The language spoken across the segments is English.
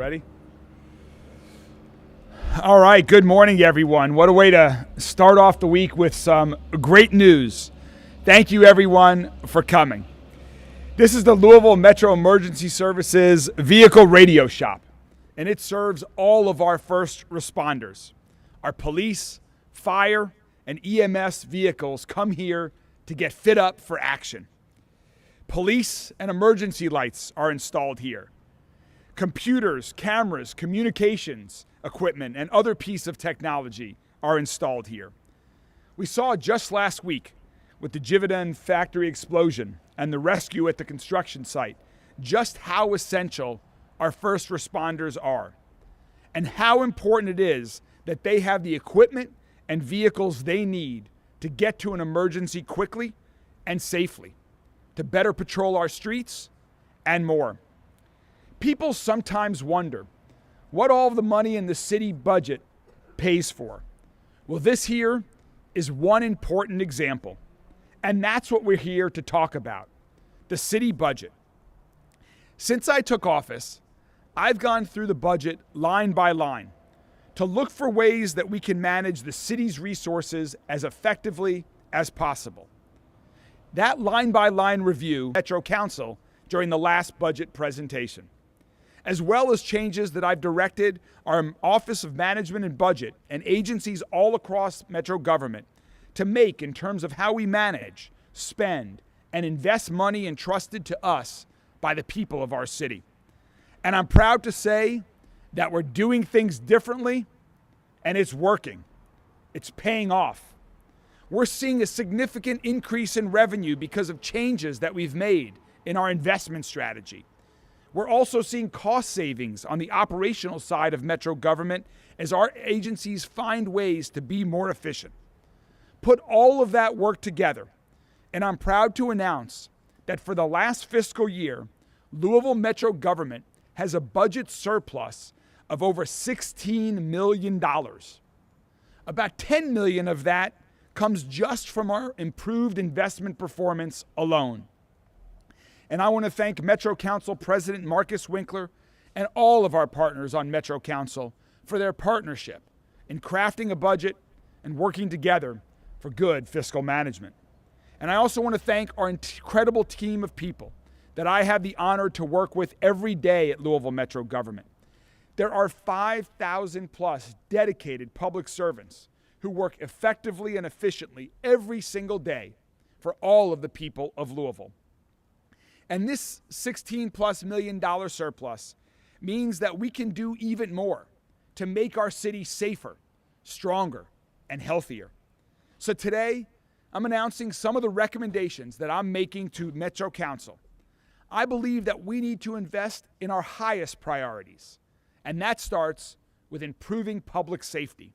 Ready? All right, good morning, everyone. What a way to start off the week with some great news. Thank you, everyone, for coming. This is the Louisville Metro Emergency Services Vehicle Radio Shop, and it serves all of our first responders. Our police, fire, and EMS vehicles come here to get fit up for action. Police and emergency lights are installed here. Computers, cameras, communications equipment, and other pieces of technology are installed here. We saw just last week with the Givaudan factory explosion and the rescue at the construction site just how essential our first responders are and how important it is that they have the equipment and vehicles they need to get to an emergency quickly and safely, to better patrol our streets, and more. People sometimes wonder what all of the money in the city budget pays for. Well, this here is one important example, and that's what we're here to talk about, the city budget. Since I took office, I've gone through the budget line by line to look for ways that we can manage the city's resources as effectively as possible. That line-by-line review Metro Council during the last budget presentation, as well as changes that I've directed our Office of Management and Budget and agencies all across Metro government to make in terms of how we manage, spend, and invest money entrusted to us by the people of our city. And I'm proud to say that we're doing things differently, and it's working. It's paying off. We're seeing a significant increase in revenue because of changes that we've made in our investment strategy. We're also seeing cost savings on the operational side of Metro government as our agencies find ways to be more efficient. Put all of that work together, and I'm proud to announce that for the last fiscal year, Louisville Metro government has a budget surplus of over $16 million. About $10 million of that comes just from our improved investment performance alone. And I want to thank Metro Council President Marcus Winkler and all of our partners on Metro Council for their partnership in crafting a budget and working together for good fiscal management. And I also want to thank our incredible team of people that I have the honor to work with every day at Louisville Metro government. There are 5,000 plus dedicated public servants who work effectively and efficiently every single day for all of the people of Louisville. And this $16+ million surplus means that we can do even more to make our city safer, stronger, and healthier. So today, I'm announcing some of the recommendations that I'm making to Metro Council. I believe that we need to invest in our highest priorities, and that starts with improving public safety.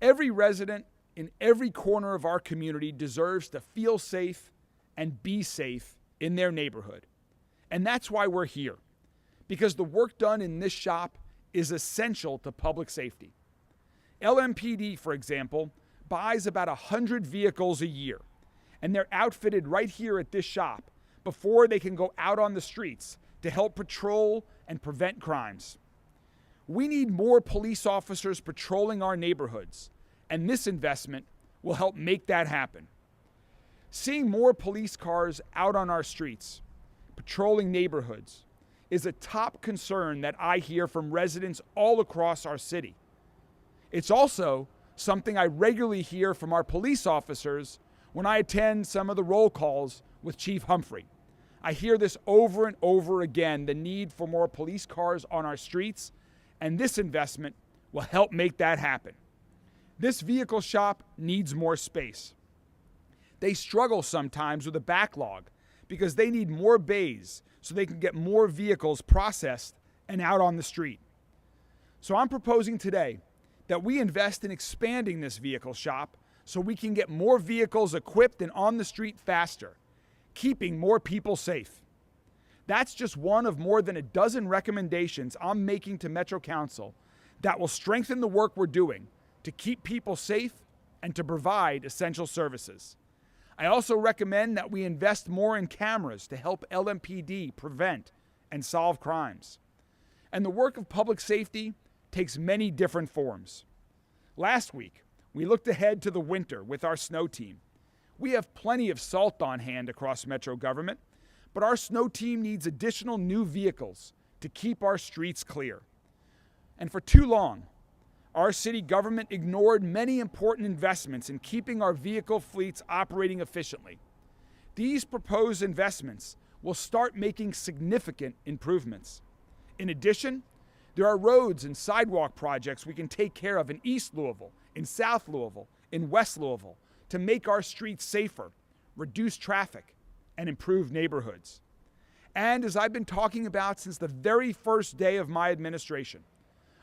Every resident in every corner of our community deserves to feel safe and be safe in their neighborhood. And that's why we're here, because the work done in this shop is essential to public safety. LMPD, for example, buys about 100 vehicles a year, and they're outfitted right here at this shop before they can go out on the streets to help patrol and prevent crimes. We need more police officers patrolling our neighborhoods, and this investment will help make that happen. Seeing more police cars out on our streets, patrolling neighborhoods, is a top concern that I hear from residents all across our city. It's also something I regularly hear from our police officers when I attend some of the roll calls with Chief Humphrey. I hear this over and over again, the need for more police cars on our streets, and this investment will help make that happen. This vehicle shop needs more space. They struggle sometimes with a backlog because they need more bays so they can get more vehicles processed and out on the street. So I'm proposing today that we invest in expanding this vehicle shop so we can get more vehicles equipped and on the street faster, keeping more people safe. That's just one of more than a dozen recommendations I'm making to Metro Council that will strengthen the work we're doing to keep people safe and to provide essential services. I also recommend that we invest more in cameras to help LMPD prevent and solve crimes. And the work of public safety takes many different forms. Last week, we looked ahead to the winter with our snow team. We have plenty of salt on hand across Metro government, but our snow team needs additional new vehicles to keep our streets clear. And for too long, our city government ignored many important investments in keeping our vehicle fleets operating efficiently. These proposed investments will start making significant improvements. In addition, there are roads and sidewalk projects we can take care of in East Louisville, in South Louisville, in West Louisville to make our streets safer, reduce traffic, and improve neighborhoods. And as I've been talking about since the very first day of my administration,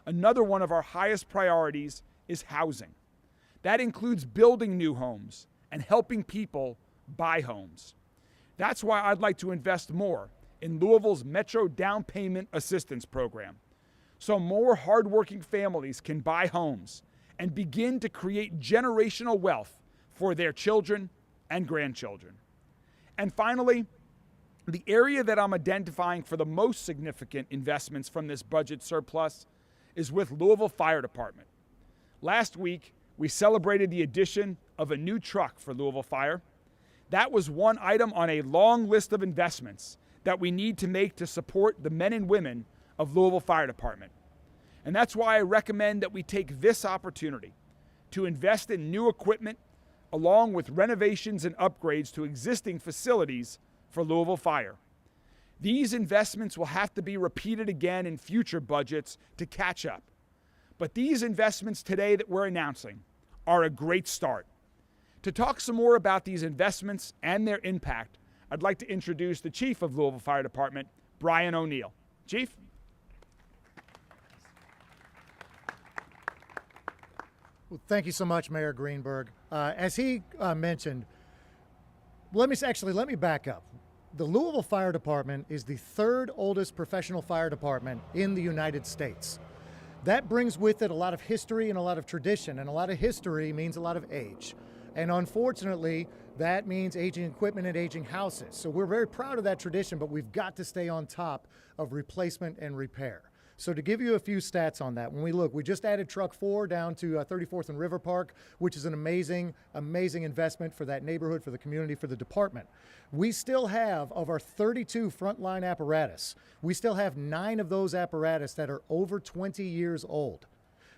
another one of our highest priorities is housing. That includes building new homes and helping people buy homes. That's why I'd like to invest more in Louisville's Metro Down Payment Assistance Program, so more hardworking families can buy homes and begin to create generational wealth for their children and grandchildren. And finally, the area that I'm identifying for the most significant investments from this budget surplus is with Louisville Fire Department. Last week, we celebrated the addition of a new truck for Louisville Fire. That was one item on a long list of investments that we need to make to support the men and women of Louisville Fire Department. And that's why I recommend that we take this opportunity to invest in new equipment along with renovations and upgrades to existing facilities for Louisville Fire. These investments will have to be repeated again in future budgets to catch up. But these investments today that we're announcing are a great start. To talk some more about these investments and their impact, I'd like to introduce the Chief of Louisville Fire Department, Brian O'Neill. Chief? Well, thank you so much, Mayor Greenberg. As he mentioned, let me back up. The Louisville Fire Department is the third oldest professional fire department in the United States. That brings with it a lot of history and a lot of tradition, and a lot of history means a lot of age. And unfortunately, that means aging equipment and aging houses. So we're very proud of that tradition, but we've got to stay on top of replacement and repair. So to give you a few stats on that, when we look, we just added truck 4 down to 34th and River Park, which is an amazing investment for that neighborhood, for the community, for the department. We still have, of our 32 frontline apparatus, we still have 9 of those apparatus that are over 20 years old.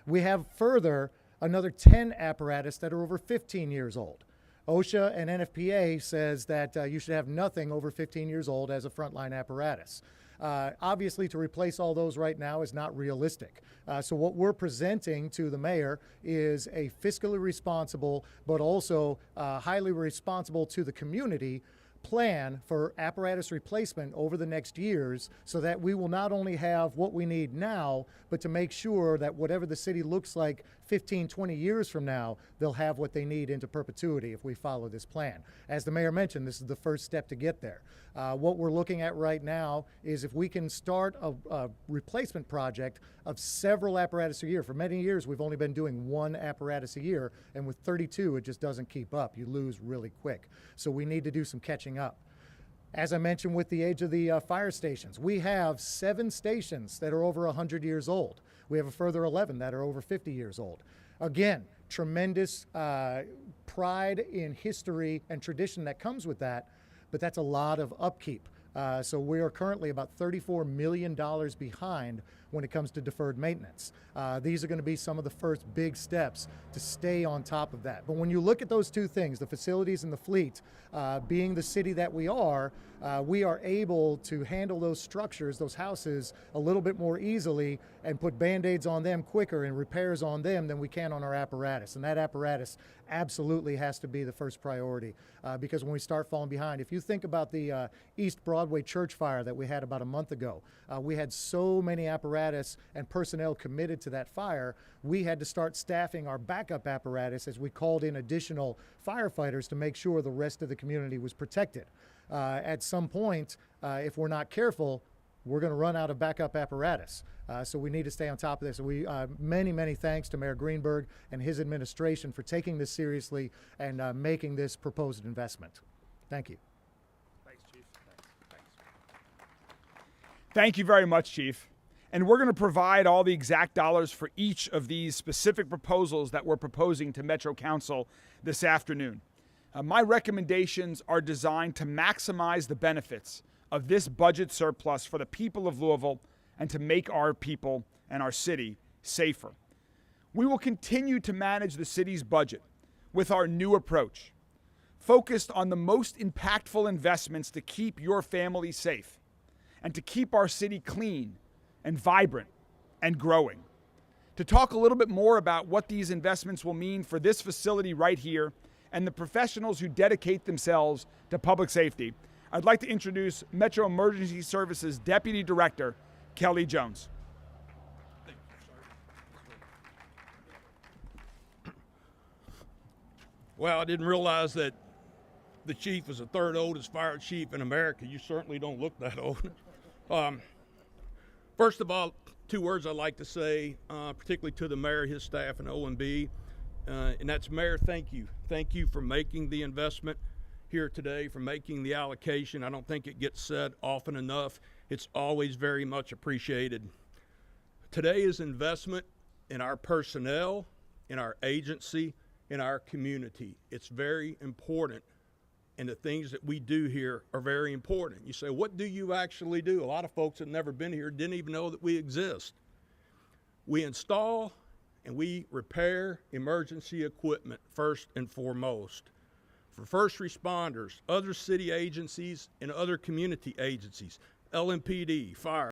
We have further another 10 apparatus that are over 15 years old. OSHA and NFPA says that you should have nothing over 15 years old as a frontline apparatus. Obviously, to replace all those right now is not realistic. So what we're presenting to the mayor is a fiscally responsible, but also highly responsible to the community plan for apparatus replacement over the next years, so that we will not only have what we need now, but to make sure that whatever the city looks like 15, 20 years from now, they'll have what they need into perpetuity if we follow this plan. As the mayor mentioned, this is the first step to get there. What we're looking at right now is if we can start a replacement project of several apparatus a year. For many years, we've only been doing 1 apparatus a year, and with 32, it just doesn't keep up. You lose really quick. So we need to do some catching up. As I mentioned with the age of the fire stations, we have 7 stations that are over 100 years old. We have a further 11 that are over 50 years old. Again, tremendous pride in history and tradition that comes with that, but that's a lot of upkeep. So we are currently about $34 million behind when it comes to deferred maintenance. These are going to be some of the first big steps to stay on top of that. But when you look at those two things, the facilities and the fleet, being the city that we are able to handle those structures, those houses, a little bit more easily and put Band-Aids on them quicker and repairs on them than we can on our apparatus. And that apparatus absolutely has to be the first priority because when we start falling behind, if you think about the East Broadway church fire that we had about a month ago, we had so many apparatus and personnel committed to that fire, we had to start staffing our backup apparatus as we called in additional firefighters to make sure the rest of the community was protected. At some point, if we're not careful, we're going to run out of backup apparatus. So we need to stay on top of this. Many thanks to Mayor Greenberg and his administration for taking this seriously and making this proposed investment. Thank you. Thanks, Chief. Thanks. Thank you very much, Chief. And we're going to provide all the exact dollars for each of these specific proposals that we're proposing to Metro Council this afternoon. My recommendations are designed to maximize the benefits of this budget surplus for the people of Louisville and to make our people and our city safer. We will continue to manage the city's budget with our new approach, focused on the most impactful investments to keep your family safe and to keep our city clean and vibrant and growing. To talk a little bit more about what these investments will mean for this facility right here and the professionals who dedicate themselves to public safety, I'd like to introduce Metro Emergency Services Deputy Director, Kelly Jones. Well, I didn't realize that the chief was the third oldest fire chief in America. You certainly don't look that old. First of all, 2 words I'd like to say, particularly to the mayor, his staff, and OMB, and that's, Mayor, thank you. Thank you for making the investment here today, for making the allocation. I don't think it gets said often enough. It's always very much appreciated. Today is investment in our personnel, in our agency, in our community. It's very important, and the things that we do here are very important. You say, what do you actually do? A lot of folks that have never been here didn't even know that we exist. We install and we repair emergency equipment first and foremost for first responders, other city agencies, and other community agencies, LMPD, fire,